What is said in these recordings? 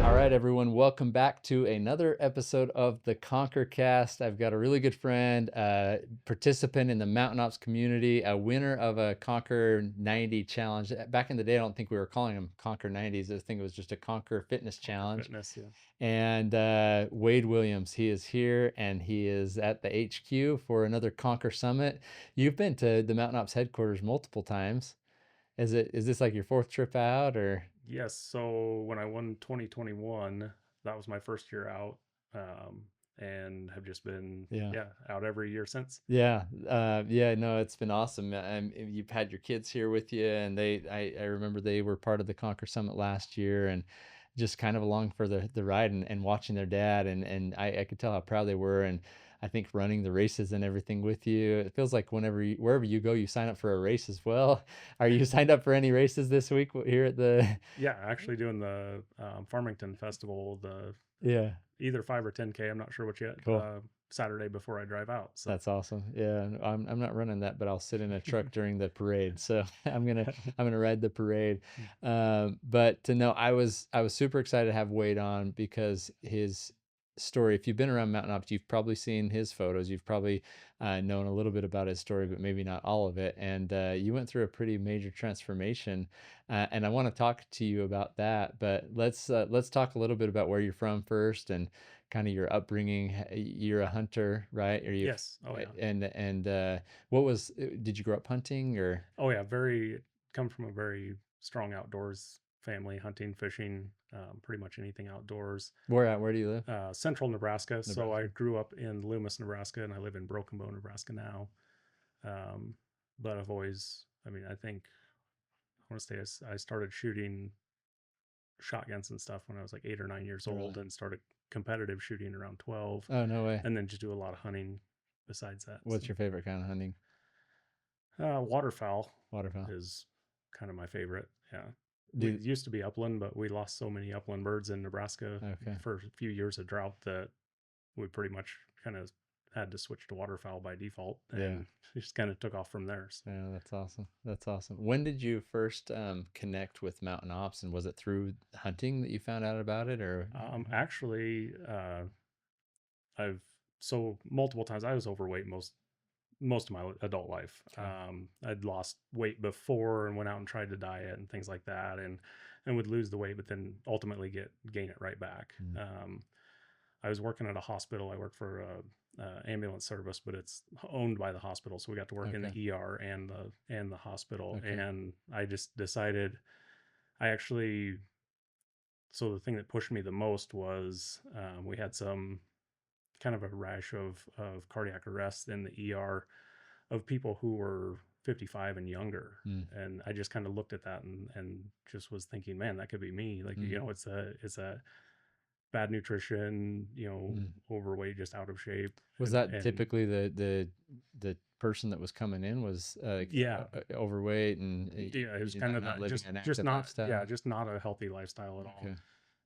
All right, everyone, welcome back to another episode of the Conquer Cast. I've got a really good friend, participant in the Mountain Ops community, a winner of a Conquer 90 challenge. Back in the day, I don't think we were calling them Conquer 90s. I think it was just a Conquer Fitness Challenge. Fitness, yeah. And Wade Williams, he is here and he is at the HQ for another Conquer Summit. You've been to the Mountain Ops headquarters multiple times. Is this like your fourth trip out, or? Yes. So when I won 2021, that was my first year out, and have just been Yeah. out every year since. Yeah, yeah, no, it's been awesome. You've had your kids here with you, and I remember they were part of the Conquer Summit last year, and just kind of along for the ride and watching their dad, and I could tell how proud they were, and I think running the races and everything with you. It feels like wherever you go, you sign up for a race as well. Are you signed up for any races this week here at the? Yeah, actually doing the Farmington Festival, the Yeah, either 5 or 10K. I'm not sure which yet. cool. Saturday before I drive out. So That's awesome. Yeah, I'm not running that, but I'll sit in a truck during the parade. So I'm gonna ride the parade. But to know, I was super excited to have Wade on because his story. If you've been around Mountain Ops, you've probably seen his photos. You've probably known a little bit about his story, but maybe not all of it. And you went through a pretty major transformation, and I want to talk to you about that. But let's talk a little bit about where you're from first and kind of your upbringing. You're a hunter, right? Are you? yes. Oh yeah. And what was? Did you grow up hunting or? Oh yeah. Very come from a very strong outdoors family, hunting, fishing, pretty much anything outdoors. Where at? Where do you live? Central Nebraska. So I Nebraska. grew up in Loomis, Nebraska, and I live in Broken Bow, Nebraska now. Um, but I've always, I mean, I think I want to say I started shooting shotguns and stuff when I was like 8 or 9 years Really? old, and started competitive shooting around 12, Oh, no way. and then just do a lot of hunting besides that. What's your favorite kind of hunting? Waterfowl Waterfowl. is kind of my favorite. Yeah. We Do used to be upland, but we lost so many upland birds in Nebraska okay. for a few years of drought that we pretty much kind of had to switch to waterfowl by default, Yeah. and just kind of took off from there. So, Yeah, that's awesome. That's awesome. When did you first connect with Mountain Ops, and was it through hunting that you found out about it, or? actually, I've so multiple times I was overweight most of my adult life. Okay. I'd lost weight before and went out and tried to diet and things like that, and would lose the weight, but then ultimately gain it right back. Mm. I was working at a hospital. I worked for a ambulance service, but it's owned by the hospital, so we got to work in Okay. the ER and the hospital. Okay. And I just decided, I actually, so the thing that pushed me the most was we had some kind of a rash of cardiac arrest in the ER of people who were 55 and younger. Mm. And I just kind of looked at that and just was thinking, man, that could be me. Like, Mm. it's a bad nutrition, Mm. overweight, just out of shape. Was And, that and typically the person that was coming in was yeah, overweight and yeah, it was kind of not that, living just, an just active not, yeah, lifestyle? just not a healthy lifestyle at all. Okay.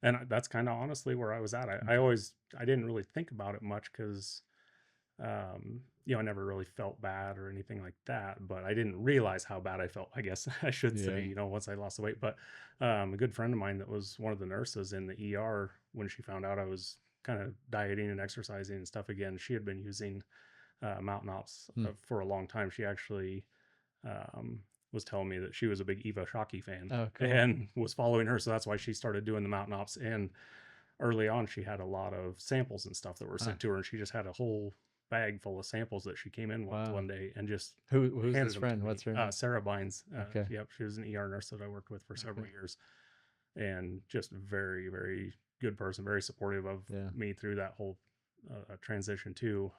And that's kind of honestly where I was at. Okay. I didn't really think about it much because, I never really felt bad or anything like that, but I didn't realize how bad I felt, I guess I should say, Yeah. once I lost the weight. But a good friend of mine that was one of the nurses in the ER, when she found out I was kind of dieting and exercising and stuff again, she had been using Mountain Ops Mm. for a long time. She actually um, was telling me that she was a big Eva Shockey fan Oh, cool. and was following her. So that's why she started doing the Mountain Ops. And early on, she had a lot of samples and stuff that were Huh. sent to her, and she just had a whole bag full of samples that she came in with Wow. one day and just Who's handed this them to friend? me. What's her name? Sarah Bynes. Okay. Yep, she was an ER nurse that I worked with for several Okay. years, and just very, very good person, very supportive of Yeah. me through that whole transition too.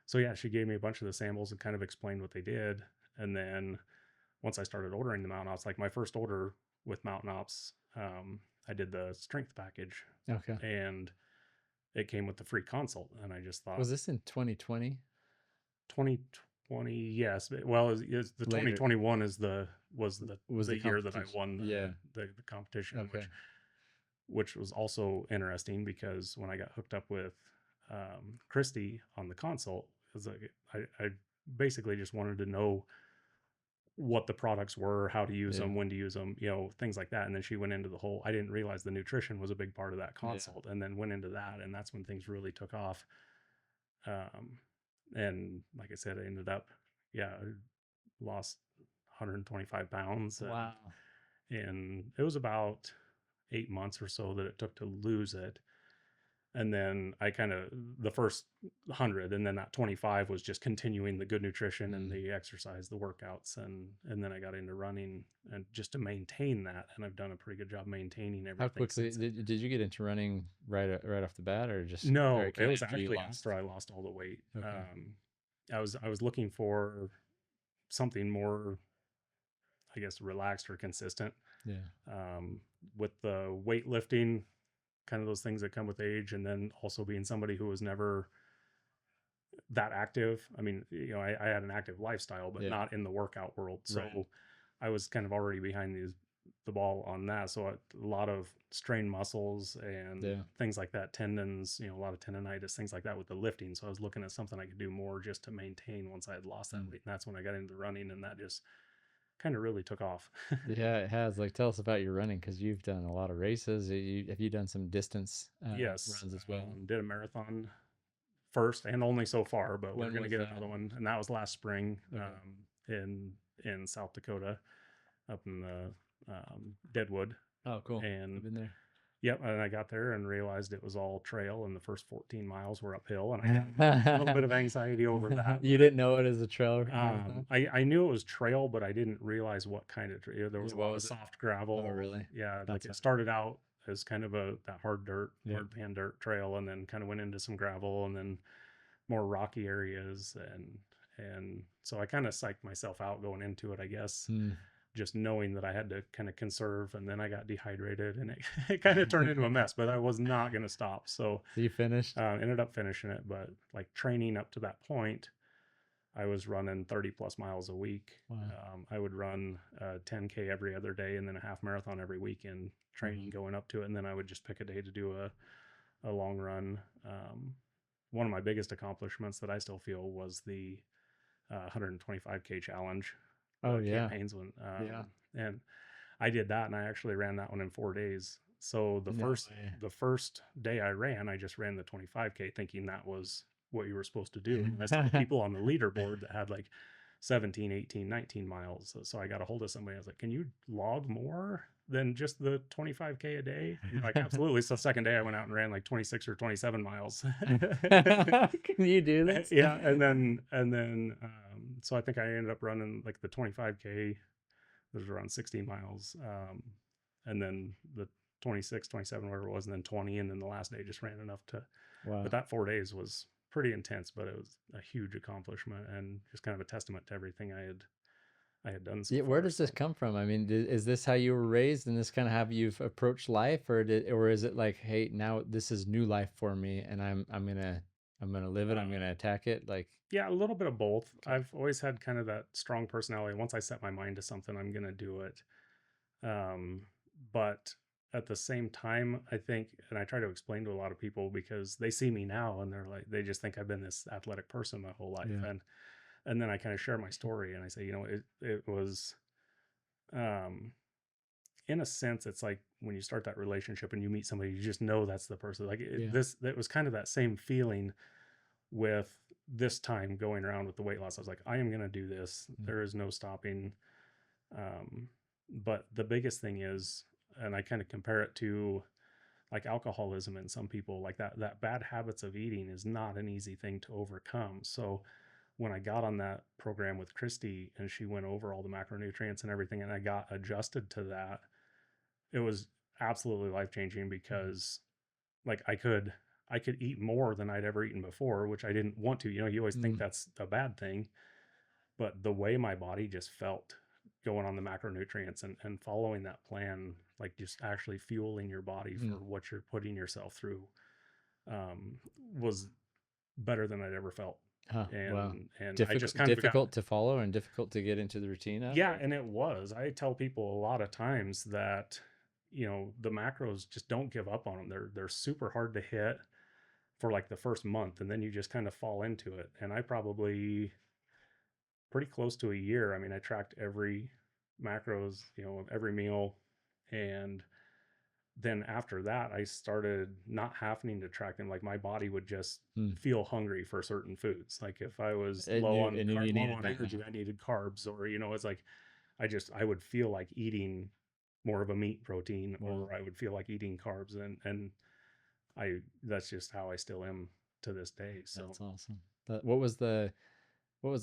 So yeah, she gave me a bunch of the samples and kind of explained what they did. And then once I started ordering the Mountain Ops, like my first order with Mountain Ops, I did the strength package, Okay. and it came with the free consult. And I just thought, Was this in 2020? 2020, yes. Well, the Later 2021 was the was the year that I competition? won Yeah. the competition, Okay. which was also interesting because when I got hooked up with Christy on the consult, it was like I basically just wanted to know what the products were, how to use Yeah. them, when to use them, things like that. And then she went into the whole, I didn't realize the nutrition was a big part of that Yeah. consult, and then went into that. And that's when things really took off. Um, and like I said, I ended up, yeah, I lost 125 pounds. Wow. And it was about 8 months or so that it took to lose it. And then I kind of, the first 100, and then that 25 was just continuing the good nutrition and Mm. the exercise, the workouts. And then I got into running, and just to maintain that. And I've done a pretty good job maintaining How everything quickly since. did you get into running right off the bat, or just No, very it kind of was after you actually lost? after I lost all the weight. Okay. I was looking for something more, I guess, relaxed or consistent. Yeah. Um, with the weightlifting, kind of those things that come with age, and then also being somebody who was never that active. I mean, I had an active lifestyle, but Yeah. not in the workout world. Right. So I was kind of already behind the ball on that. So a lot of strained muscles and Yeah. things like that, tendons, a lot of tendonitis, things like that with the lifting. So I was looking at something I could do more just to maintain once I had lost that Mm. weight. And that's when I got into running, and that just kind of really took off. Yeah, it has. Like, tell us about your running, because you've done a lot of races. Have you done some distance Yes. runs as well? Did a marathon first and only so far, but we're When going to was get that? another one. And that was last spring, Okay. in South Dakota, up in the Deadwood. Oh, cool. I've And been there. yep, and I got there and realized it was all trail, and the first 14 miles were uphill, and I got a little bit of anxiety over that. You didn't know it as a trail But marathon? I knew it was trail, but I didn't realize what kind of trail. There was Yeah, a what lot of was it? soft Oh, gravel. really? Yeah, like That's it a started out as kind of that hard dirt, yeah. hard pan dirt trail, and then kind of went into some gravel, and then more rocky areas. And so I kind of psyched myself out going into it, I guess, Hmm. just knowing that I had to kind of conserve. And then I got dehydrated, and it kind of turned into a mess, but I was not going to stop. So So you finished? ended up finishing it. But like training up to that point, I was running 30 plus miles a week. Wow. I would run 10K every other day, and then a half marathon every weekend training Wow. going up to it. And then I would just pick a day to do a long run. One of my biggest accomplishments that I still feel was the 125K challenge, Oh, yeah. campaigns one. Yeah. And I did that, and I actually ran that one in 4 days. So the No first way. the first day I ran, I just ran the 25K, thinking that was what you were supposed to do. And I saw people on the leaderboard that had like 17, 18, 19 miles. So I got a hold of somebody. I was like, "Can you log more than just the 25K a day?" And they're like, "Absolutely." So the second day I went out and ran like 26 or 27 miles. Can you do this? Yeah, and then so I think I ended up running like the 25K, was around 60 miles, and then the 26, 27, whatever it was, and then 20, and then the last day just ran enough to. But Wow. that 4 days was pretty intense, but it was a huge accomplishment, and just kind of a testament to everything I had done so Yeah, where far. does this So come from? I mean, is this how you were raised, and this kind of how you've approached life, or is it like, hey, now this is new life for me, and I'm gonna live it, I'm uh, gonna attack it, like, yeah, a little bit of both. okay, I've always had kind of that strong personality. Once I set my mind to something, I'm gonna do it. Um, but at the same time, I think, and I try to explain to a lot of people, because they see me now and they're like, they just think I've been this athletic person my whole life. yeah, And then I kind of share my story, and I say, it was, um, in a sense, it's like when you start that relationship and you meet somebody, you just know that's the person. Like yeah, that was kind of that same feeling with this time going around with the weight loss. I was like, I am going to do this. mm, There is no stopping. Um, but the biggest thing is, and I kind of compare it to like alcoholism in some people, like that bad habits of eating is not an easy thing to overcome. So when I got on that program with Christy, and she went over all the macronutrients and everything, and I got adjusted to that, it was absolutely life changing, mm, because like I could eat more than I'd ever eaten before, which I didn't want to. You always think mm, that's a bad thing, but the way my body just felt going on the macronutrients, and following that plan, like just actually fueling your body for mm. what you're putting yourself through, um, was better than I'd ever felt. Huh, wow. And I just Difficult, kind of got. difficult to follow and difficult to get into the routine of, Yeah, or and it was. I tell people a lot of times that the macros, just don't give up on them. They're super hard to hit for like the first month, and then you just kind of fall into it. And I probably pretty close to a year. I mean, I tracked every macros, every meal. And then after that, I started not having to track them. Like my body would just Hmm. feel hungry for certain foods. Like if I was It knew you low needed on that. energy, I needed carbs, or it's like I would feel like eating more of a meat protein, Wow, or I would feel like eating carbs, and I that's just how I still am to this day. So that's awesome. What was the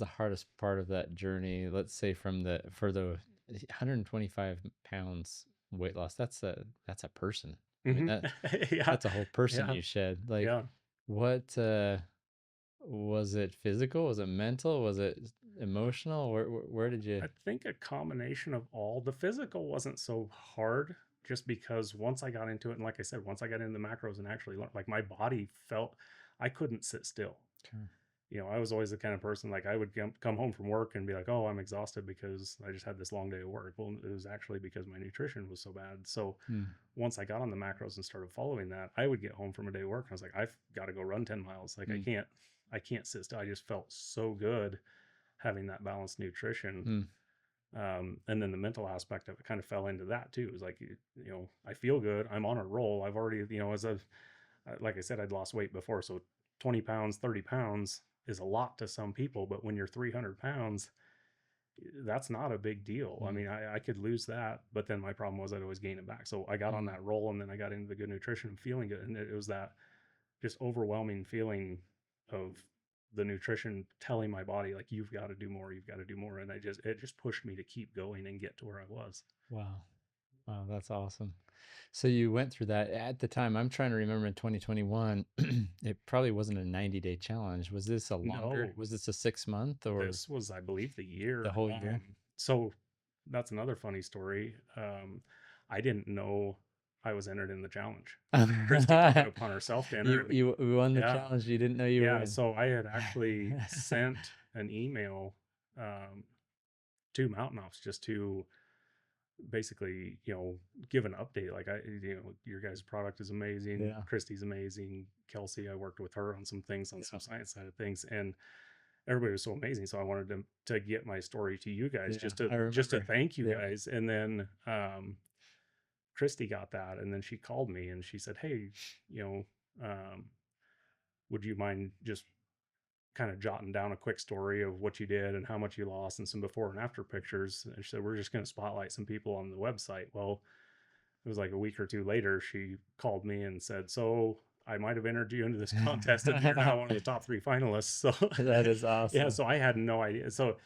hardest part of that journey? Let's say from the for the 125 pounds weight loss. That's a person. I mean hmm yeah, that's a whole person yeah, you shed. Like yeah. what was it physical? Was it mental? Was it emotional? Where did you I think a combination of all. The physical wasn't so hard just because once I got into it, and like I said, once I got into the macros and actually learned, like my body felt I couldn't sit still. Sure. I was always the kind of person like I would come home from work and be like, oh, I'm exhausted because I just had this long day of work. Well, it was actually because my nutrition was so bad. So Hmm. once I got on the macros and started following that, I would get home from a day of work and I was like, I've got to go run 10 miles. Like Hmm. I can't sit still. I just felt so good having that balanced nutrition. Hmm. And then the mental aspect of it kind of fell into that too. It was like, I feel good. I'm on a roll. I've already, as a, like I said, I'd lost weight before. So 20 pounds, 30 pounds is a lot to some people. But when you're 300 pounds, that's not a big deal. I Hmm. mean, I could lose that, but then my problem was I'd always gain it back. So I got on Hmm. that roll and then I got into the good nutrition and feeling good. And it was that just overwhelming feeling of the nutrition telling my body like you've got to do more, you've got to do more, and it just pushed me to keep going and get to where I was. Wow. Wow, that's awesome. So you went through that at the time. I'm trying to remember in 2021, it probably wasn't a 90-day challenge. Was this a longer? No, Was this a 6 month or this was, I believe, the the year. whole year? So that's another funny story. I didn't know I was entered in the challenge. Christy took it upon herself to enter in. You won the Yeah, challenge. You didn't know you were yeah. in. So I had actually sent an email um, to Mountain Ops just to basically, give an update. Like your guys' product is amazing. Yeah. Christy's amazing. Kelsey, I worked with her on some things on some Yeah. science side of things, and everybody was so amazing. So I wanted to get my story to you guys Yeah. just to I remember. thank you Yeah. guys. And then Christy got that, and then she called me and she said, "Hey, you know, um, would you mind just kind of jotting down a quick story of what you did and how much you lost and some before and after pictures?" And she said, "We're just going to spotlight some people on the website." Well, it was like a week or two later, she called me and said, "So I might have entered you into this contest, and you're now one of the top three finalists." So, That is yeah, awesome. so I had no idea. So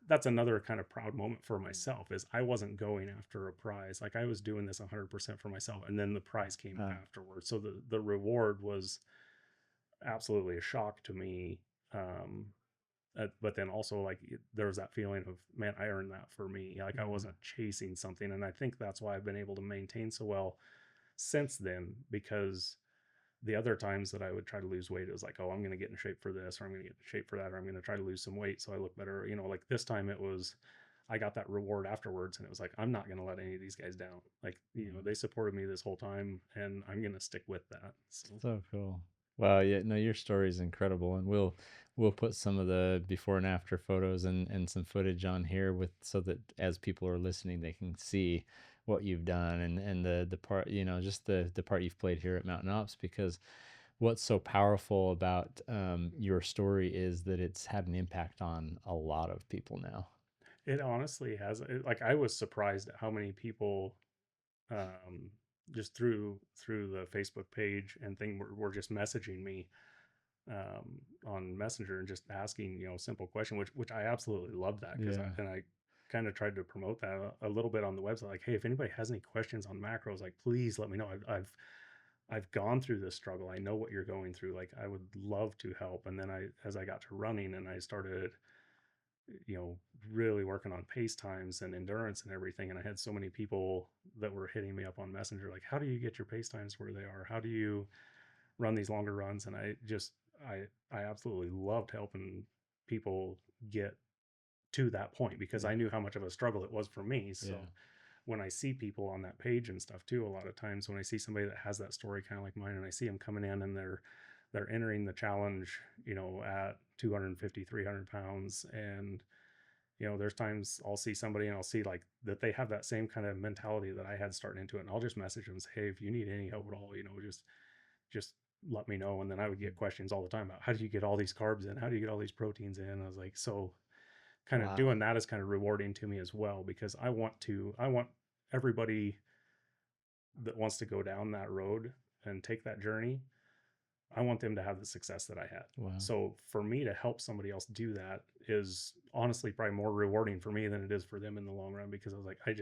that's another kind of proud moment for myself is I wasn't going after a prize. Like I was doing this 100% for myself, and then the prize came Uh, afterwards. So the reward was absolutely a shock to me. Um, but then also like there was that feeling of man, I earned that for me. Like I yeah. wasn't chasing something, and I think that's why I've been able to maintain so well since then, because the other times that I would try to lose weight, it was like, oh, I'm going to get in shape for this, or I'm going to get in shape for that, or I'm going to try to lose some weight so I look better. Like this time it was, I got that reward afterwards, and it was like, I'm not going to let any of these guys down. Like, Yeah. they supported me this whole time, and I'm going to stick with that. So, So cool. Wow, yeah, no, your story is incredible, and we'll put some of the before and after photos and some footage on here with so that as people are listening, they can see what you've done and the part, just the part you've played here at Mountain Ops. Because what's so powerful about your story is that it's had an impact on a lot of people now. it honestly has, like, I was surprised at how many people, um, just through the Facebook page and thing were just messaging me on Messenger and just asking, simple question, which I absolutely love that, because Yeah. I kind of tried to promote that a little bit on the website. Like, hey, if anybody has any questions on macros, like please let me know. I've gone through this struggle. I know what you're going through. Like, I would love to help. And then as I got to running and I started, you know, really working on pace times and endurance and everything, and I had so many people that were hitting me up on Messenger, like, how do you get your pace times where they are? How do you run these longer runs? And I absolutely loved helping people get to that point, because I Yeah. knew how much of a struggle it was for me. Yeah. So when I see people on that page and stuff too, a lot of times when I see somebody that has that story kind of like mine, and I see them coming in and they're entering the challenge, at 250, 300 pounds, and There's times I'll see somebody and I'll see like that they have that same kind of mentality that I had starting into it, and I'll just message them and say, hey, if you need any help at all, just let me know. And then I would get questions all the time about, how do you get all these carbs in? How do you get all these proteins in? I was like, so kind of Wow. doing that is kind of rewarding to me as well, because I want everybody that wants to go down that road and take that journey, I want them to have the success that I had. Wow. So for me to help somebody else do that is honestly probably more rewarding for me than it is for them in the long run, because I was like, I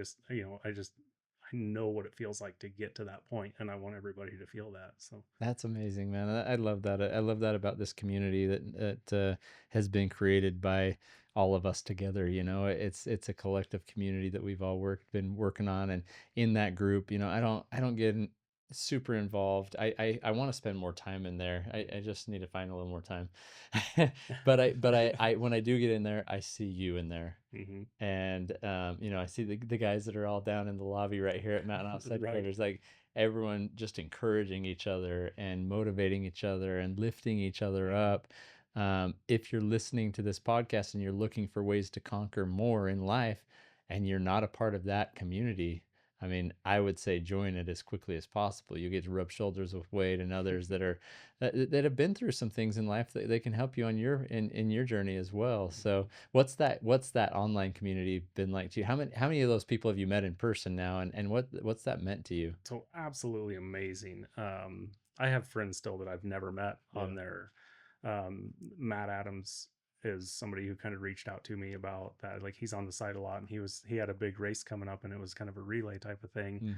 know what it feels like to get to that point, and I want everybody to feel that. So That's amazing, man. I love that. I love that about this community that has been created by all of us together. It's a collective community that we've all been working on, and in that group, I don't get super involved. I want to spend more time in there. I just need to find a little more time. But when I do get in there, I see you in there. mm-hmm. And I see the guys that are all down in the lobby right here at Mountain Ops Right. headquarters, like everyone just encouraging each other and motivating each other and lifting each other Mm-hmm. up. If you're listening to this podcast and you're looking for ways to conquer more in life, and you're not a part of that community, I mean, I would say join it as quickly as possible. You get to rub shoulders with Wade and others that have been through some things in life that they can help you on in your journey as well. So what's that online community been like to you? How many of those people have you met in person now, and what's that meant to you? So absolutely amazing. I have friends still that I've never met Yeah. on there. Matt Adams is somebody who kind of reached out to me about that. Like, he's on the site a lot, and he had a big race coming up, and it was kind of a relay type of thing. Mm.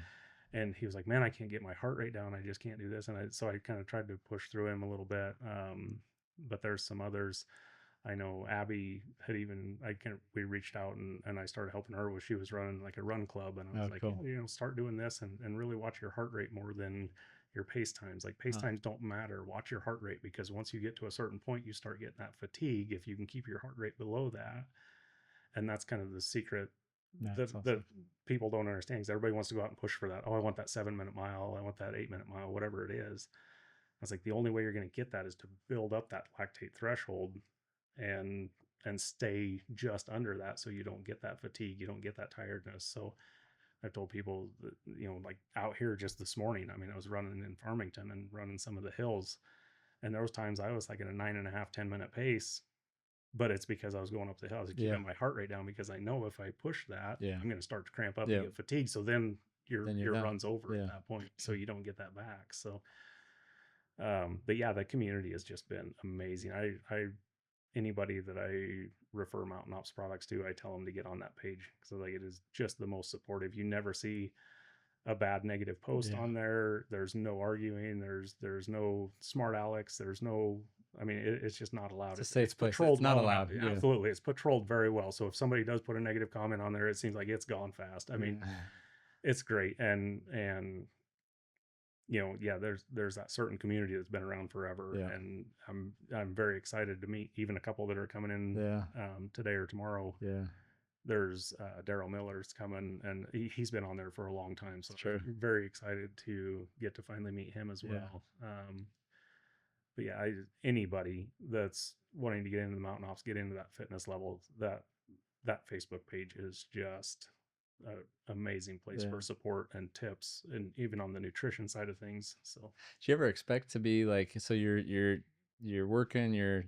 And he was like, "Man, I can't get my heart rate down. I just can't do this." And so I kind of tried to push through him a little bit. But there's some others. I know Abby had even we reached out, and I started helping her. She was running like a run club, and I was Oh, like, yeah, cool. start doing this, and really watch your heart rate more than your pace times. Like, pace Huh. times don't matter. Watch your heart rate, because once you get to a certain point, you start getting that fatigue. If you can keep your heart rate below that, and that's kind of the secret That's that awesome. people don't understand, because everybody wants to go out and push for that. Oh, I want that 7 minute mile. I want that 8 minute mile, whatever it is. I was like, the only way you're going to get that is to build up that lactate threshold, and stay just under that, so you don't get that fatigue, you don't get that tiredness. So I've told people that, like out here just this morning, I mean, I was running in Farmington and running some of the hills, and there was times I was like at a 9.5, 10 minute pace, but it's because I was going up the hill. I was Yeah. keeping my heart rate down, because I know if I push that, Yeah. I'm going to start to cramp up and Yeah. get fatigued. So then Then you're your done. run's over at Yeah. that point, so you don't get that back. So but yeah, the community has just been amazing. I Anybody that I refer Mountain Ops products to, I tell them to get on that page, because like, it is just the most supportive. You never see a bad negative post Yeah. on there. There's no arguing. There's no smart Alex. There's no. I mean, it's just not allowed. It's a It's safe place. It's patrolled not well now. allowed. Yeah. Absolutely, it's patrolled very well. So if somebody does put a negative comment on there, it seems like it's gone fast. I mean, Yeah. it's great. And yeah, there's that certain community that's been around forever, Yeah. and I'm very excited to meet even a couple that are coming in Yeah. today or tomorrow. Yeah. There's Daryl Miller's coming, and he's been on there for a long time, so It's true. I'm very excited to get to finally meet him as Yeah. well. But yeah, anybody that's wanting to get into the mountain ops, get into that fitness level, that Facebook page is just an amazing place Yeah. for support and tips, and even on the nutrition side of things. So Do you ever expect to be like, so you're working, you're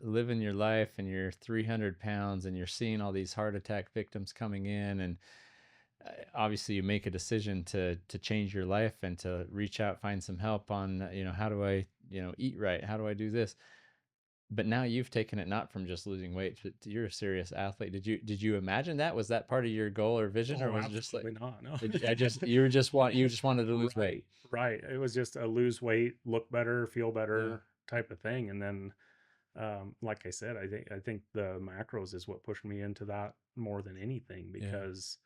living your life, and you're 300 pounds, and you're seeing all these heart attack victims coming in, and obviously you make a decision to change your life and to reach out, find some help on, how do I, eat right? How do I do this? But now you've taken it not from just losing weight you're a serious athlete. Did you imagine that? Was that part of your goal or vision, or oh, was it just like, absolutely not. No. you just wanted to lose weight? Right, right. It was just a lose weight, look better, feel Yeah. better type of thing. And then, like I said, I think the macros is what pushed me into that more than anything, Yeah. because,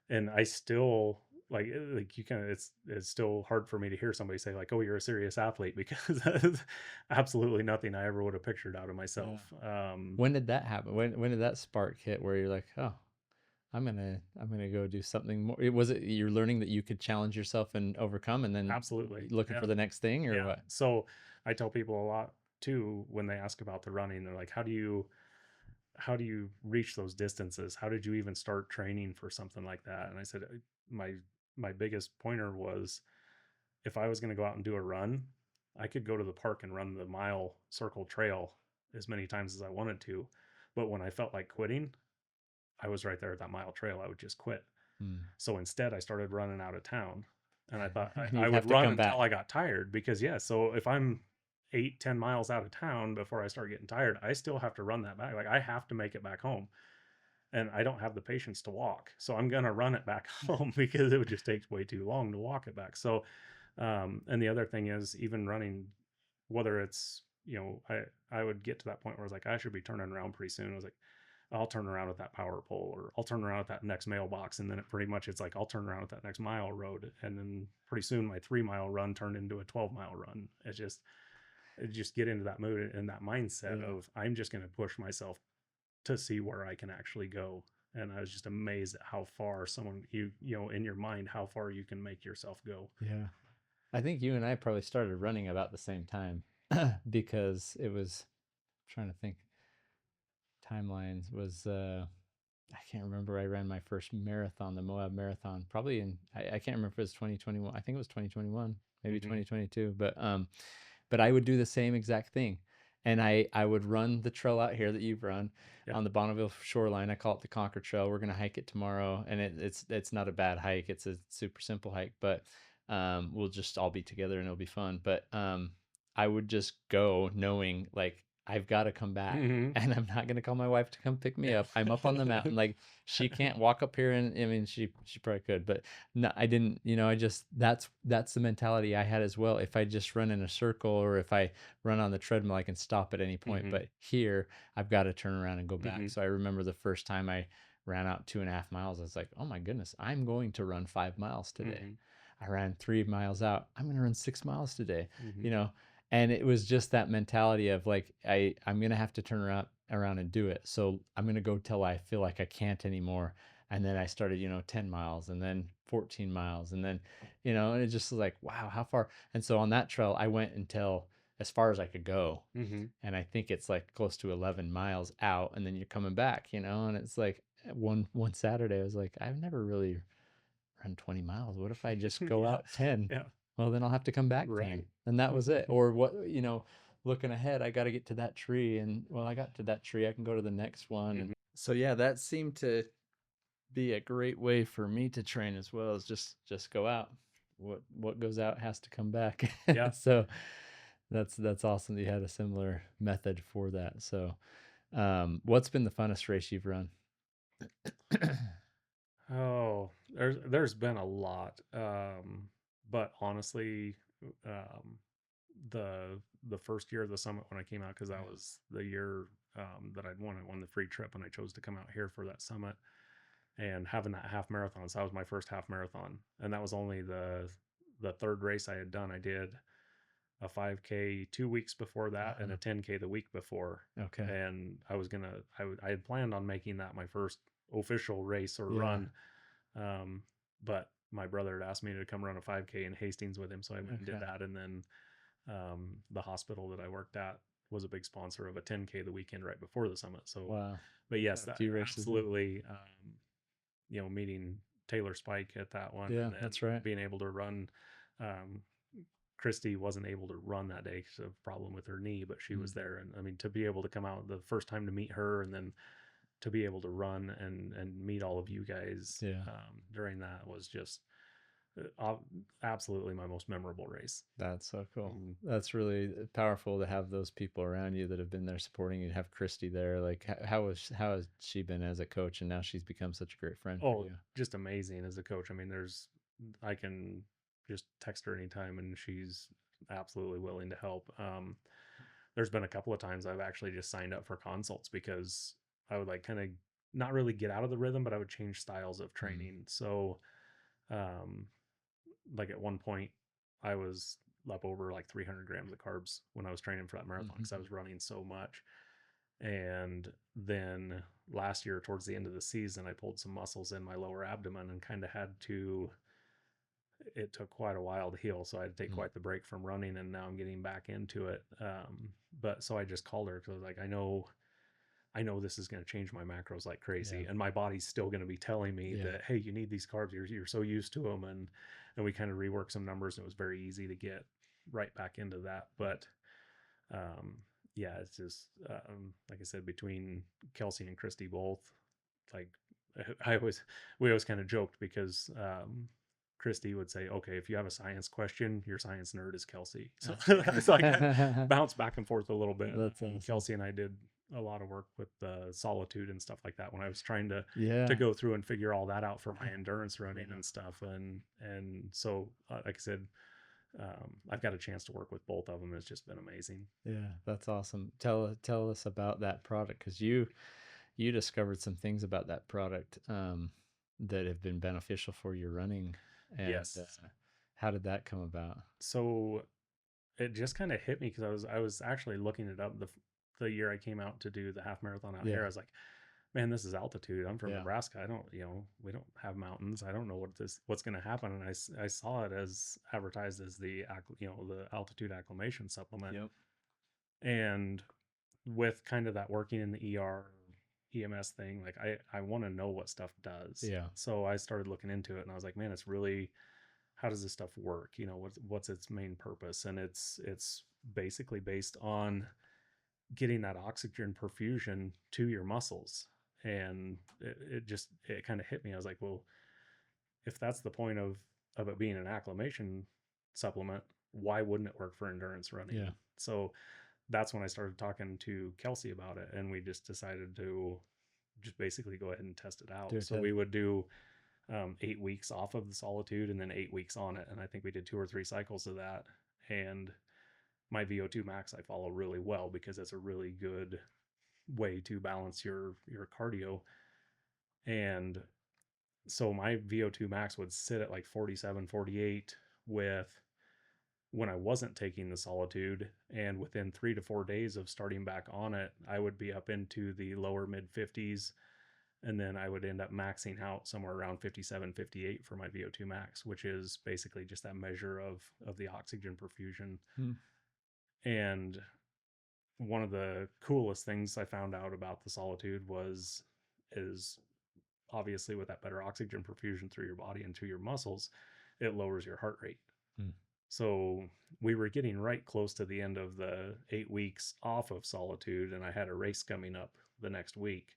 and I still like you kind of, it's still hard for me to hear somebody say like, "Oh, you're a serious athlete," because that's absolutely nothing I ever would have pictured out of Yeah. myself. When did that happen? When did that spark hit where you're like, oh, I'm gonna go do something more? Was it you're learning that you could challenge yourself and overcome, and then Absolutely, looking yeah. for the next thing, or Yeah. what? So I tell people a lot too when they ask about the running. They're like, "How do you?" how do you reach those distances? How did you even start training for something like that? And I said, my my biggest pointer was, if I was going to go out and do a run, I could go to the park and run the mile circle trail as many times as I wanted to. But when I felt like quitting, I was right there at that mile trail. I would just quit. Mm. So instead, I started running out of town. And I thought And I you'd would have to run come until back. I got tired because, yeah. So if I'm 8, 10 miles out of town before I start getting tired, I still have to run that back. Like I have to make it back home. And I don't have the patience to walk. So I'm going to run it back home because it would just take way too long to walk it back. So, and the other thing is, even running, whether it's, I would get to that point where I was like, I should be turning around pretty soon. I was like, I'll turn around at that power pole, or I'll turn around at that next mailbox. And then it pretty much, it's like, I'll turn around at that next mile road. And then pretty soon my 3 mile run turned into a 12 mile run. It just get into that mood and that mindset Yeah. of, I'm just going to push myself to see where I can actually go. And I was just amazed at how far someone, in your mind, how far you can make yourself go. Yeah. I think you and I probably started running about the same time because it was trying to think timelines was I can't remember. I ran my first marathon, the Moab Marathon, probably I can't remember if it was 2021. I think it was 2021, maybe Mm-hmm. 2022. But I would do the same exact thing. And I would run the trail out here that you've run Yeah. on the Bonneville shoreline. I call it the Conquer Trail. We're gonna hike it tomorrow, and it's not a bad hike. It's a super simple hike, but we'll just all be together and it'll be fun. But I would just go knowing like I've got to come back, Mm-hmm. and I'm not gonna call my wife to come pick me Yeah. up. I'm up on the mountain, like she can't walk up here, and I mean she probably could, but no, I didn't. I just that's the mentality I had as well. If I just run in a circle or if I run on the treadmill, I can stop at any point. Mm-hmm. But here, I've got to turn around and go back. Mm-hmm. So I remember the first time I ran out 2.5 miles, I was like, oh my goodness, I'm going to run 5 miles today. Mm-hmm. I ran 3 miles out. I'm going to run 6 miles today. Mm-hmm. You know, and it was just that mentality of like I'm going to have to turn around and do it. So I'm going to go till I feel like I can't anymore. And then I started, 10 miles and then 14 miles and then, and it just was like, wow, how far? And so on that trail, I went until as far as I could go. Mm-hmm. And I think it's like close to 11 miles out and then you're coming back, and it's like one Saturday, I was like, I've never really run 20 miles. What if I just go Yeah. out 10? Yeah. Well, then I'll have to come back 10. Right. And that was it. Or what, looking ahead, I got to get to that tree. And well, I got to that tree. I can go to the next one. And Mm-hmm. so, yeah, that seemed to be a great way for me to train as well as just go out. What goes out has to come back. Yeah. So that's awesome that you had a similar method for that. So, what's been the funnest race you've run? Oh, there's been a lot. But honestly, um, the the first year of the summit when I came out, because that was the year that I won the free trip, and I chose to come out here for that summit and having that half marathon. So that was my first half marathon, and that was only the third race I had done. I did a 5K 2 weeks before that and a 10K the week before, Okay. and I had planned on making that my first official race or Yeah. run, but my brother had asked me to come run a 5K in Hastings with him, so I went and did Okay. that. And then the hospital that I worked at was a big sponsor of a 10K the weekend right before the summit. So, Wow. but yes, Got a that few races in. absolutely, meeting Taylor Spike at that one, Yeah, and then that's right. being able to run. Um, Christy wasn't able to run that day because of a problem with her knee, but she Mm. was there. And I mean, to be able to come out the first time to meet her, and then to be able to run and meet all of you guys Yeah. during that was just uh, absolutely my most memorable race. That's so cool. Mm. That's really powerful to have those people around you that have been there supporting you. To have Christy there, like how has she been as a coach, and now she's become such a great friend for Oh, you. just amazing as a coach. I mean, I can just text her anytime, and she's absolutely willing to help. There's been a couple of times I've actually just signed up for consults because I would like kind of not really get out of the rhythm, but I would change styles of Mm. training. So, um, like at one point, I was up over like 300 grams of carbs when I was training for that marathon Hmm. because I was running so much. And then last year, towards the end of the season, I pulled some muscles in my lower abdomen and kind of had to, it took quite a while to heal. So I had to take Mm. quite the break from running, and now I'm getting back into it. But so I just called her because I was like, I know I know this is going to change my macros like Yeah. crazy, and my body's still going to be telling me Yeah. that, hey, you need these carbs. You're so used to them, and we kind of reworked some numbers, and it was very easy to get right back into that. But um, yeah, it's just like I said, between Kelsey and Christy both, like I always we always kind of joked because Christy would say, "Okay, if you have a science question, your science nerd is Kelsey." So it's like I bounce back and forth a little bit. That's awesome. Kelsey and I did a lot of work with solitude and stuff like that when I was trying to Yeah. go through and figure all that out for my endurance running and stuff. And so, like I said, I've got a chance to work with both of them. It's just been amazing. Yeah, that's awesome. Tell us about that product, because you discovered some things about that product that have been beneficial for your running, and Yes. how did that come about? So it just kind of hit me because I was actually looking it up the year I came out to do the half marathon out here. Yeah, I was like, man, this is altitude. I'm from yeah, Nebraska. I don't, we don't have mountains. I don't know what's going to happen. And I saw it as advertised as the altitude acclimation supplement. yep, And with kind of that working in the EMS thing, like I want to know what stuff does. yeah, So I started looking into it and I was like, man, it's really, how does this stuff work? What's its main purpose? And it's basically based on getting that oxygen perfusion to your muscles. And it kind of hit me. I was like, well, if that's the point of it being an acclimation supplement, why wouldn't it work for endurance running? yeah. So that's when I started talking to Kelsey about it, and we just decided to just basically go ahead and test it out. Do a So test. we would do 8 weeks off of the solitude and then 8 weeks on it, and I think we did 2 or 3 cycles of that. And my VO2 max I follow really well because it's a really good way to balance your cardio. And so my VO2 max would sit at like 47, 48 with when I wasn't taking the solitude. And within 3 to 4 days of starting back on it, I would be up into the lower mid 50s. And then I would end up maxing out somewhere around 57, 58 for my VO2 max, which is basically just that measure of the oxygen perfusion. Hmm. And one of the coolest things I found out about the solitude is obviously with that better oxygen perfusion through your body and to your muscles, it lowers your heart rate. Hmm. So we were getting right close to the end of the 8 weeks off of solitude, and I had a race coming up the next week.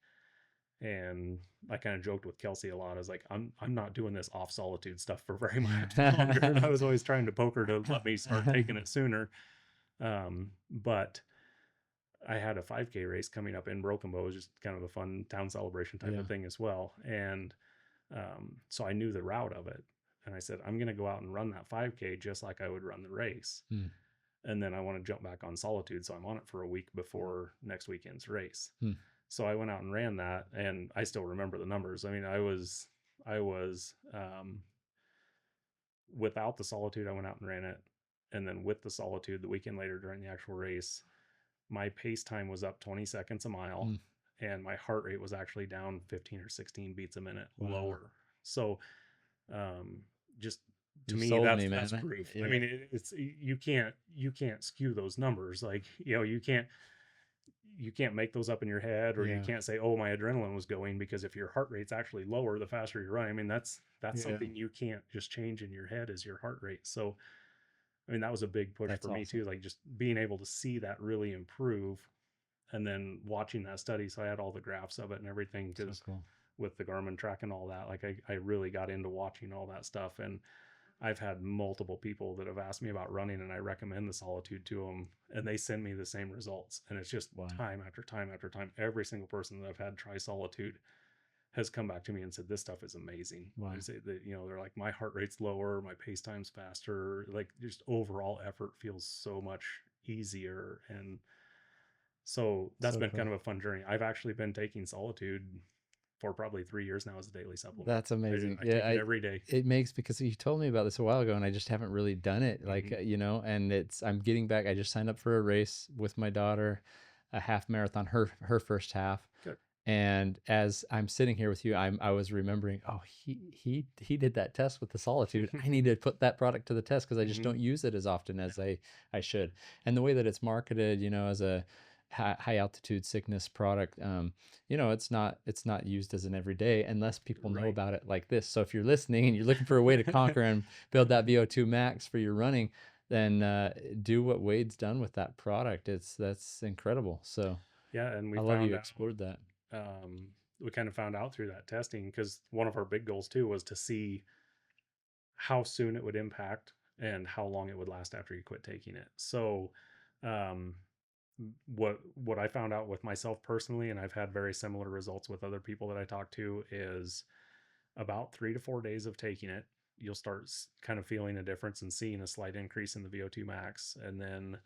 And I kind of joked with Kelsey a lot. I was like, I'm not doing this off solitude stuff for very much longer. And I was always trying to poke her to let me start taking it sooner. But I had a 5K race coming up in Broken Bow. It was just kind of a fun town celebration type Yeah. of thing as well. And so I knew the route of it. And I said, I'm going to go out and run that 5K just like I would run the race. Hmm. And then I want to jump back on solitude. So I'm on it for a week before next weekend's race. Hmm. So I went out and ran that, and I still remember the numbers. I mean, I was without the solitude, I went out and ran it. And then with the solitude, the weekend later during the actual race, my pace time was up 20 seconds a mile, Hmm. and my heart rate was actually down 15 or 16 beats a minute Wow. lower. So um, just to You me, sold that's me, that's man. proof. I Yeah. mean, it's you can't skew those numbers. Like, you can't make those up in your head, or you Yeah. can't say, oh, my adrenaline was going, because if your heart rate's actually lower the faster you run, I mean, that's Yeah. something you can't just change in your head, is your heart rate. So I mean, that was a big push That's for me awesome. too, like just being able to see that really improve, and then watching that study. So I had all the graphs of it and everything, So because cool. with the Garmin track and all that, like I really got into watching all that stuff. And I've had multiple people that have asked me about running, and I recommend the solitude to them, and they send me the same results. And it's just Wow. time after time after time. Every single person that I've had try solitude has come back to me and said, this stuff is amazing. I Wow. say that, they're like, my heart rate's lower, my pace time's faster, like just overall effort feels so much easier. And so that's So been cool. kind of a fun journey. I've actually been taking solitude for probably 3 years now as a daily supplement. That's amazing. I Yeah, take it every day. it makes, because you told me about this a while ago and I just haven't really done it. Like, Mm-hmm. and I'm getting back. I just signed up for a race with my daughter, a half marathon, her first half. Good. And as I'm sitting here with you, I was remembering, oh, he did that test with the solitude. I need to put that product to the test because I just Mm-hmm. don't use it as often as I should. And the way that it's marketed, as a high altitude sickness product. You know, it's not used as an everyday unless people know Right. about it like this. So if you're listening and you're looking for a way to conquer and build that VO2 max for your running, then do what Wade's done with that product. That's incredible. So Yeah, and I love you explored that. um, we kind of found out through that testing, because one of our big goals too was to see how soon it would impact and how long it would last after you quit taking it. So, um, what I found out with myself personally, and I've had very similar results with other people that I talk to, is about 3 to 4 days of taking it, you'll start kind of feeling a difference and seeing a slight increase in the VO2 max, and then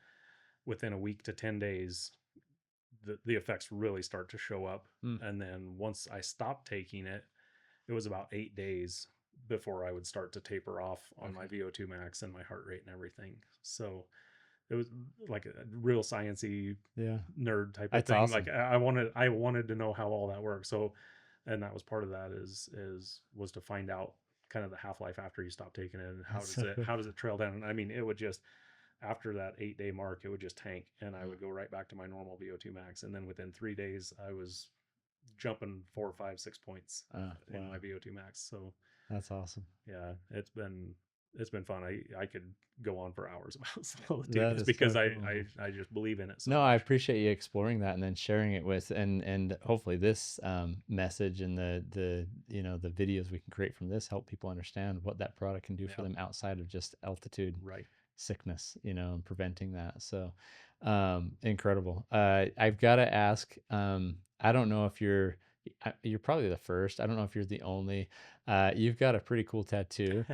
within a week to 10 days, the effects really start to show up. Mm, And then once I stopped taking it, it was about 8 days before I would start to taper off on my okay. VO2 max and my heart rate and everything. So it was like a real sciencey Yeah. nerd type of That's thing. Like awesome. I wanted to know how all that works. So, and that was part of that was to find out kind of the half life after you stop taking it, and how That's does so it cool. how does it trail down. And I mean, it would just, after that 8 day mark, it would just tank, and I Uh, would go right back to my normal VO2 max. And then within 3 days, I was jumping 4, 5, 6 points in wow. my VO2 max. So That's awesome. yeah, it's been fun. I could go on for hours about solitude, That just is so because I cool. I, I just believe in it so No, I much. appreciate you exploring that and then sharing it with and hopefully this message and the you know the videos we can create from this help people understand what that product can do for Yeah, them outside of just altitude right. sickness, you know, and preventing that. So incredible. I've got to ask, I don't know if you're probably the first. I don't know if you're the only. You've got a pretty cool tattoo.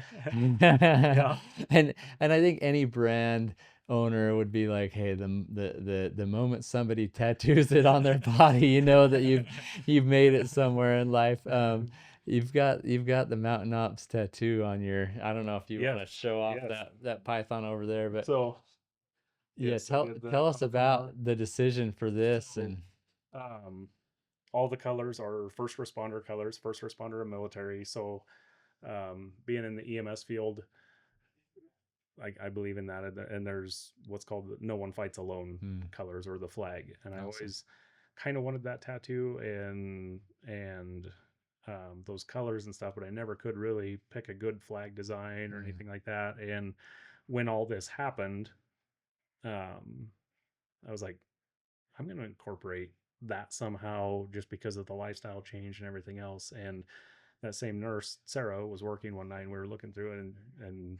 Yeah. and I think any brand owner would be like, hey, the moment somebody tattoos it on their body, you know that you've made it somewhere in life. You've got the Mountain Ops tattoo on your. I don't know if you want Yes. to show off Yes. that python over there, but So yeah, yes, I tell did the tell us Conquer about mark. the decision for this So and um, all the colors are first responder colors, first responder and military. So being in the EMS field, I believe in that. And there's what's called the no one fights alone hmm, colors, or the flag. And I awesome. always kind of wanted that tattoo, and those colors and stuff, but I never could really pick a good flag design or Yeah. anything like that. And when all this happened, um, I was like, I'm going to incorporate that somehow, just because of the lifestyle change and everything else. And that same nurse, Sarah, was working one night, and we were looking through it, and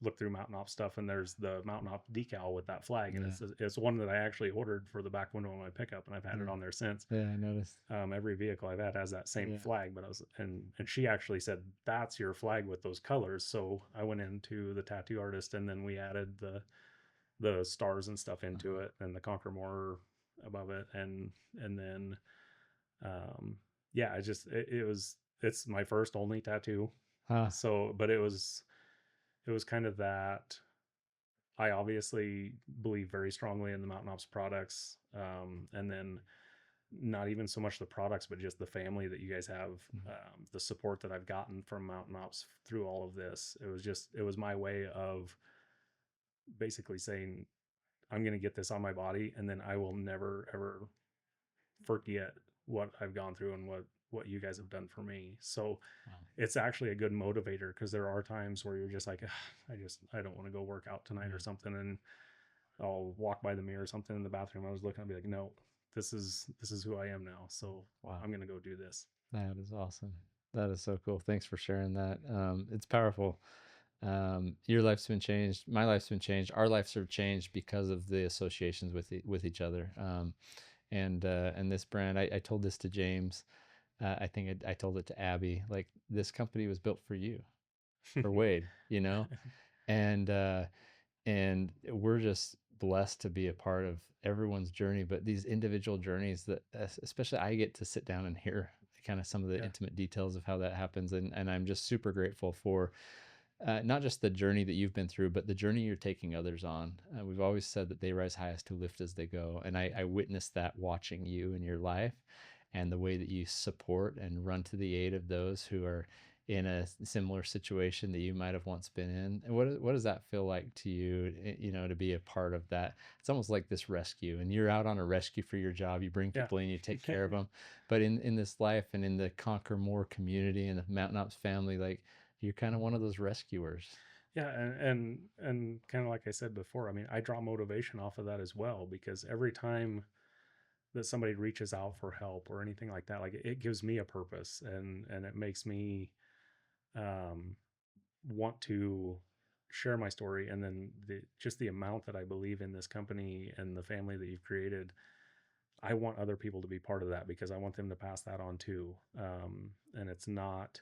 look through Mountain Op stuff, and there's the Mountain Op decal with that flag, and Yeah. it's one that I actually ordered for the back window of my pickup, and I've had it Yeah. on there since. Yeah, I noticed. Every vehicle I've had has that same Yeah. flag, but I was and she actually said, that's your flag with those colors. So I went into the tattoo artist, and then we added the stars and stuff into Uh-huh. it, and the Conquer more above it, and then um yeah, it's my first only tattoo. Huh. So but it was kind of that. I obviously believe very strongly in the Mountain Ops products, and then not even so much the products, but just the family that you guys have, Mhm. the support that I've gotten from Mountain Ops through all of this. It was my way of basically saying, I'm going to get this on my body, and then I will never ever forget what I've gone through, and what you guys have done for me. So Wow. it's actually a good motivator, because there are times where you're just like, I don't want to go work out tonight or Yeah. something, and I'll walk by the mirror or something in the bathroom. I was looking, I'll be like, no, this is who I am now. So Wow. I'm gonna go do this. That is awesome. That is so cool. Thanks for sharing that. It's powerful. Your life's been changed. My life's been changed. Our lives have changed because of the associations with each other. And this brand, I told this to James. I think I told it to Abby. Like this company was built for you, for Wade. You know, and we're just blessed to be a part of everyone's journey. But these individual journeys that, especially, I get to sit down and hear kind of some of the Yeah, intimate details of how that happens, and I'm just super grateful for not just the journey that you've been through, but the journey you're taking others on. We've always said that they rise highest who lift as they go. And I witnessed that watching you in your life and the way that you support and run to the aid of those who are in a similar situation that you might have once been in? And what does that feel like to you, you know, to be a part of that? It's almost like this rescue, and you're out on a rescue for your job. You bring Yeah. people in, you take care of them. But in this life and in the Conquer More community and the Mountain Ops family, like you're kind of one of those rescuers. Yeah, and kind of like I said before, I mean, I draw motivation off of that as well, because every time that somebody reaches out for help or anything like that, like it gives me a purpose, and it makes me um want to share my story. And then just the amount that I believe in this company and the family that you've created, I want other people to be part of that, because I want them to pass that on too. And it's not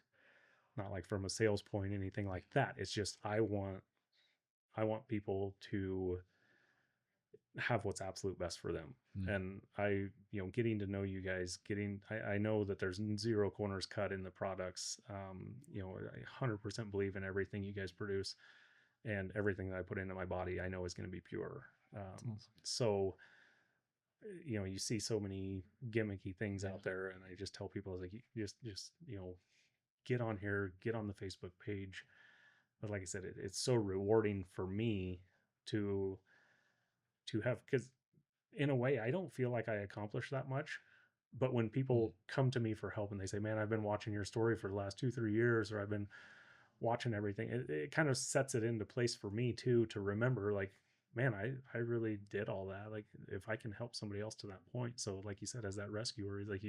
like from a sales point, anything like that. It's just I want people to have what's absolute best for them. Mm, And getting to know you guys, I know that there's zero corners cut in the products. I 100% believe in everything you guys produce, and everything that I put into my body, I know is going to be pure. that's awesome. So, you see so many gimmicky things out there, and I just tell people, I was like, just, get on here, get on the Facebook page. But like I said, it's so rewarding for me to have, because in a way, I don't feel like I accomplish that much. But when Mm, people come to me for help and they say, "Man, I've been watching your story for the last 2 3 years," or "I've been watching everything," it kind of sets it into place for me too, to remember, like, man, I really did all that. Like, if I can help somebody else to that point. So like you said, as that rescuer, like,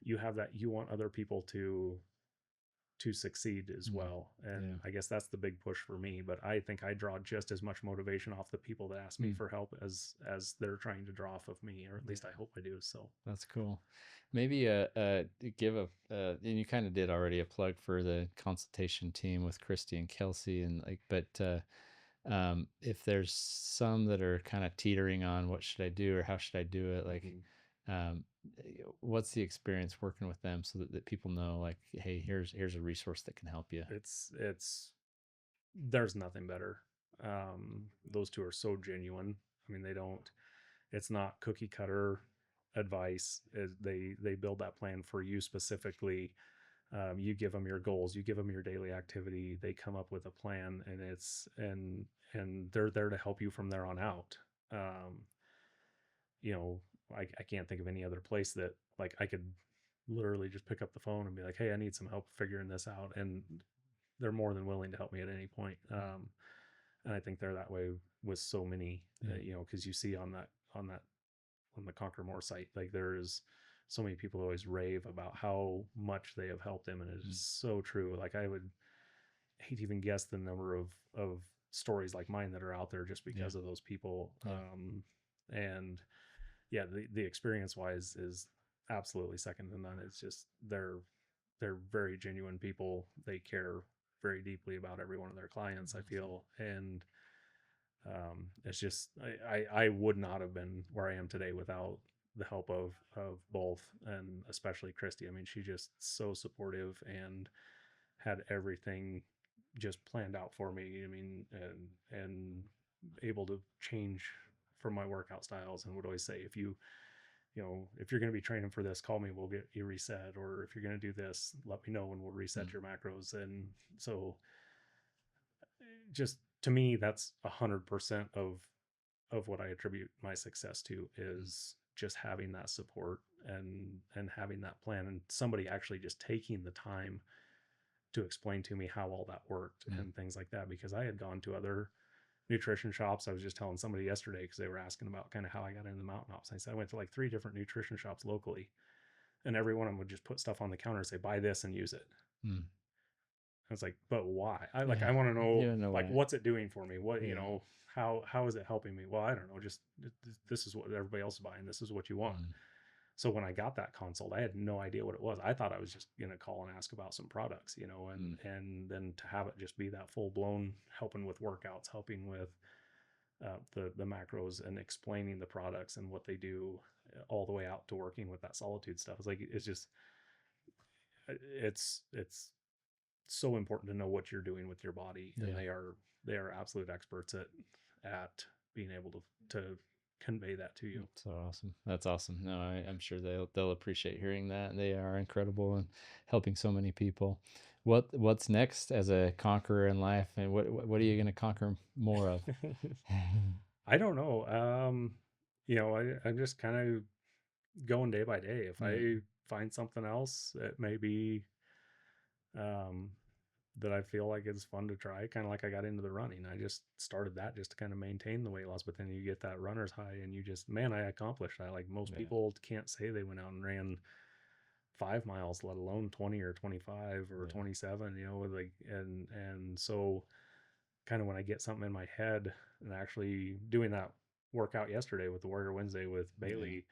you have that, you want other people to succeed as mm, well. yeah. And I guess that's the big push for me. But I think I draw just as much motivation off the people that ask me Mm, for help as they're trying to draw off of me, or at least I yeah. hope I do. So That's cool. Maybe give and you kind of did already a plug for the consultation team with Christy and Kelsey, and like, but if there's some that are kind of teetering on what should I do or how should I do it, like, mhm. um, what's the experience working with them so that people know, like, hey, here's a resource that can help you. It's there's nothing better. Those two are so genuine. I mean, they don't. It's not cookie cutter advice. They build that plan for you specifically. You give them your goals, you give them your daily activity, they come up with a plan, and they're there to help you from there on out. um, you know I can't think of any other place that, like, I could literally just pick up the phone and be like, "Hey, I need some help figuring this out," and they're more than willing to help me at any point. And I think they're that way with so many, Yeah. because you see on the Conquer More site, like, there's so many people who always rave about how much they have helped them, and it is Mm, so true. Like, I would hate to even guess the number of stories like mine that are out there just yeah. because of those people. Yeah. And yeah, the experience wise is absolutely second to none. It's just they're very genuine people. They care very deeply about every one of their clients, I Awesome. feel. And it's just, I would not have been where I am today without the help of both, and especially Christy. I mean, she just so supportive and had everything just planned out for me. I mean, and able to change from my workout styles, and would always say, if you're going to be training for this, call me, we'll get you reset. Or if you're going to do this, let me know and we'll reset Mm, your macros. And so, just to me, that's 100% of what I attribute my success to, mm, is just having that support, and having that plan, and somebody actually just taking the time to explain to me how all that worked mm, and things like that. Because I had gone to other nutrition shops. I was just telling somebody yesterday, because they were asking about kind of how I got into the mountain ops. I said I went to like 3 different nutrition shops locally, and every one of them would just put stuff on the counter and say, "Buy this and use it." mm. I was like, "But why? I Yeah. want to You know, don't know like, why. what's it doing for me? What, Yeah. how is it helping me?" "Well, I don't know. Just this is what everybody else is buying. This is what you want." Mm, So when I got that consult, I had no idea what it was. I thought I was just gonna call and ask about some products, mm, and then to have it just be that full blown helping with workouts, helping with the macros, and explaining the products and what they do, all the way out to working with that solitude stuff. It's like, it's just, it's so important to know what you're doing with your body, and yeah. they are absolute experts at being able to convey that to you. So awesome. That's awesome. No, I'm sure they'll appreciate hearing that. They are incredible and helping so many people. What's next as a conqueror in life, and what are you going to conquer more of? I don't know. I'm just kind of going day by day. If Yeah, I find something else, it may be um, that I feel like it's fun to try. Kind of like I got into the running. I just started that just to kind of maintain the weight loss, but then you get that runner's high, and you just, man, I accomplished that. Like most yeah, people can't say they went out and ran 5 miles, let alone 20 or 25 or yeah, 27. Like and so kind of when I get something in my head, and actually doing that workout yesterday with the Warrior Wednesday with yeah, Bailey,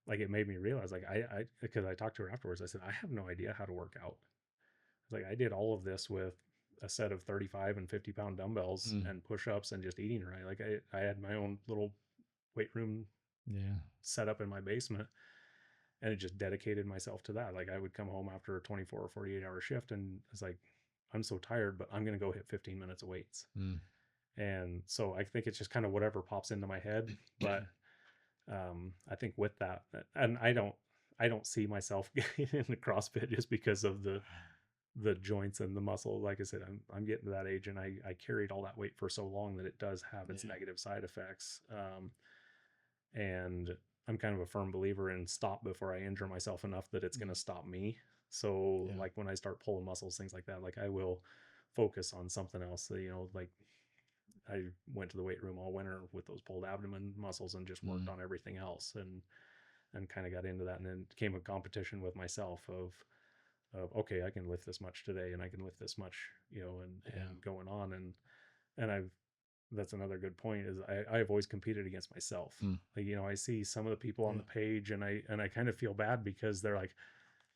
like it made me realize, like I because I talked to her afterwards, I said I have no idea how to work out. Like I did all of this with a set of 35 and 50-pound dumbbells mm, and push-ups and just eating right. Like I had my own little weight room yeah, set up in my basement, and it just dedicated myself to that. Like I would come home after a 24 or 48-hour shift, and it's like, I'm so tired, but I'm going to go hit 15 minutes of weights. mm, And so I think it's just kind of whatever pops into my head. But I think with that, and I don't see myself getting into CrossFit just because of the joints and the muscle. Like I said, I'm getting to that age, and I carried all that weight for so long that it does have its yeah, negative side effects. And I'm kind of a firm believer in stop before I injure myself enough that it's going mm, to stop me. So yeah, like when I start pulling muscles, things like that, like I will focus on something else. So, like I went to the weight room all winter with those pulled abdomen muscles and just worked mm, on everything else, and kind of got into that, and then it became a competition with myself of okay, I can lift this much today, and I can lift this much, yeah, and going on, and I've that's another good point, is I've always competed against myself. mm, Like, I see some of the people on yeah, the page, and I kind of feel bad because they're like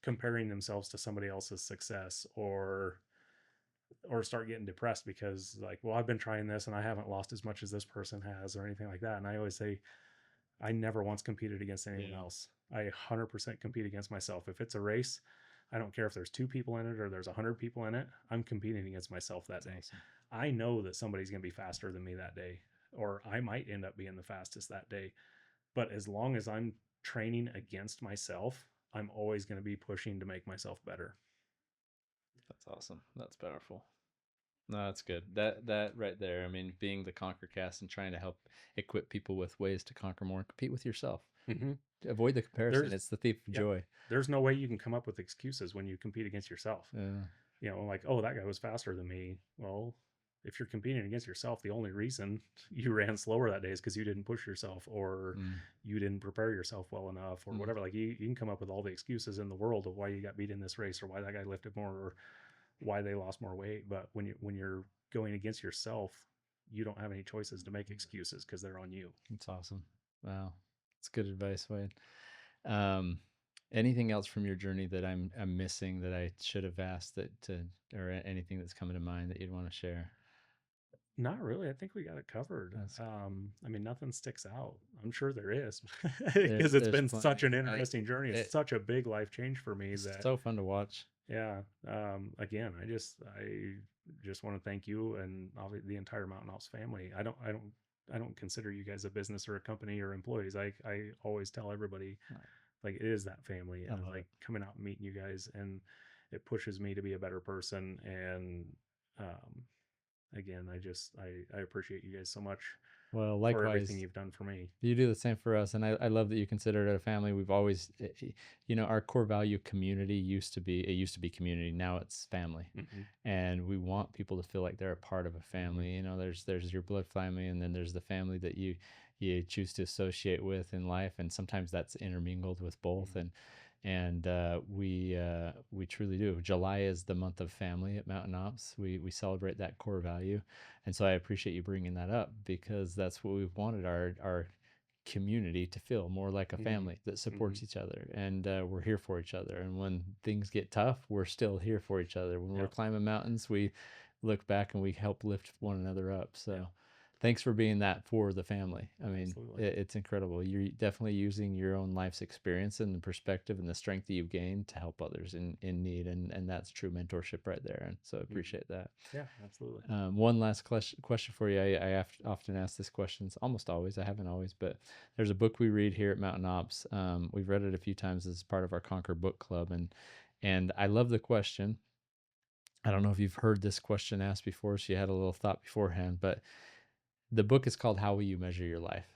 comparing themselves to somebody else's success, or start getting depressed because, like, well, I've been trying this and I haven't lost as much as this person has, or anything like that. And I always say I never once competed against anyone yeah. else. I 100% compete against myself. If it's a race, I don't care if there's two people in it or there's 100 people in it. I'm competing against myself that That's day. awesome. I know that somebody's going to be faster than me that day, or I might end up being the fastest that day. But as long as I'm training against myself, I'm always going to be pushing to make myself better. That's awesome. That's powerful. No, that's good. That right there. I mean, being the conquer cast and trying to help equip people with ways to conquer more and compete with yourself. Mm-hmm. Avoid the comparison. There's, It's the thief of yep, joy. there's no way you can come up with excuses when you compete against yourself. Yeah. Like, oh, that guy was faster than me. Well, if you're competing against yourself, the only reason you ran slower that day is because you didn't push yourself, or Mm, you didn't prepare yourself well enough, or mm, whatever. Like you can come up with all the excuses in the world of why you got beat in this race, or why that guy lifted more, or why they lost more weight. But when you're going against yourself, you don't have any choices to make excuses because they're on you. that's awesome. Wow. That's good advice, Wade. Um, anything else from your journey that I'm missing that I should have asked or anything that's coming to mind that you'd want to share? Not really. I think we got it covered. That's I mean, nothing sticks out. I'm sure there is, there. because it's There's been plenty. such an interesting journey. It's It, such a big life change for me it's that, so fun to watch. yeah. Again, I just want to thank you, and the entire Mountain Ops family. I don't consider you guys a business or a company or employees. I always tell everybody, like, it is that family, I and love like it. coming out and meeting you guys, and it pushes me to be a better person. And um, again, I appreciate you guys so much Well, for everything likewise, you've done for me. you do the same for us, and I love that you consider it a family. We've always, our core value community used to be community. Now it's family, Hmm. and we want people to feel like they're a part of a Hmm. family. There's your blood family, and then there's the family that you choose to associate with in life, and sometimes that's intermingled with both. Hmm. We truly do. July is the month of family at Mountain Ops. We celebrate that core value, and so I appreciate you bringing that up because that's what we've wanted our community to feel more like a Hmm. family that Hmm. supports each other, and we're here for each other. And when things get tough, we're still here for each other. When we're Yeah. climbing mountains, we look back and we help lift one another up. Yeah. So thanks for being that for the family. I mean, Absolutely. it's incredible. You're definitely using your own life's experience and the perspective and the strength that you've gained to help others in need, and that's true mentorship right there. And so I Mhm. appreciate that. Yeah, absolutely. One last question for you. Often ask this question, almost always. I haven't always, but there's a book we read here at Mountain Ops. We've read it a few times as part of our Conquer book club, and I love the question. I don't know if you've heard this question asked before, so you had a little thought beforehand, but the book is called "How Will You Measure Your Life?"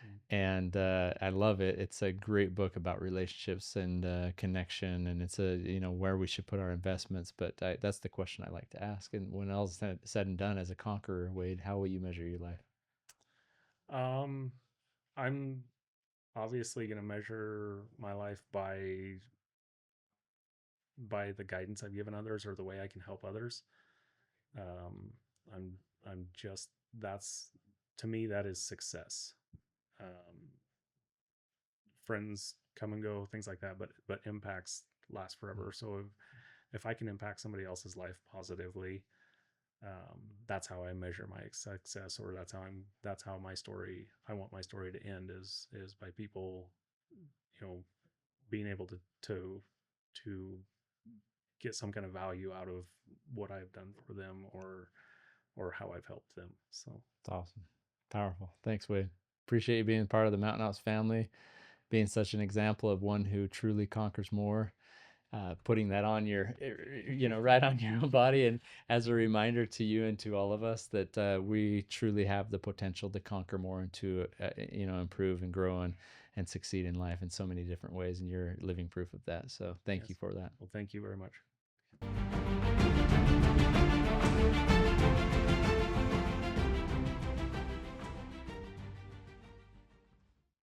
Mm. And I love it. It's a great book about relationships and connection, and it's a where we should put our investments. But that's the question I like to ask. And when all is said and done, as a conqueror, Wade, how will you measure your life? Um, I'm obviously going to measure my life by the guidance I've given others or the way I can help others. Um, I'm I'm just that's to me that is success. Um, Friends come and go, things like that, but impacts last forever. So if I can impact somebody else's life positively, that's how I measure my success, or that's how my story. I want my story to end is by people, being able to get some kind of value out of what I've done for them or how I've helped them. So It's awesome, powerful. Thanks, Wade. Appreciate you being part of the Mountain Ops family, being such an example of one who truly conquers more. Putting that on your, right on your own body, and as a reminder to you and to all of us that we truly have the potential to conquer more and to, improve and grow and succeed in life in so many different ways. And you're living proof of that. So thank you yes, for that. well, thank you very much.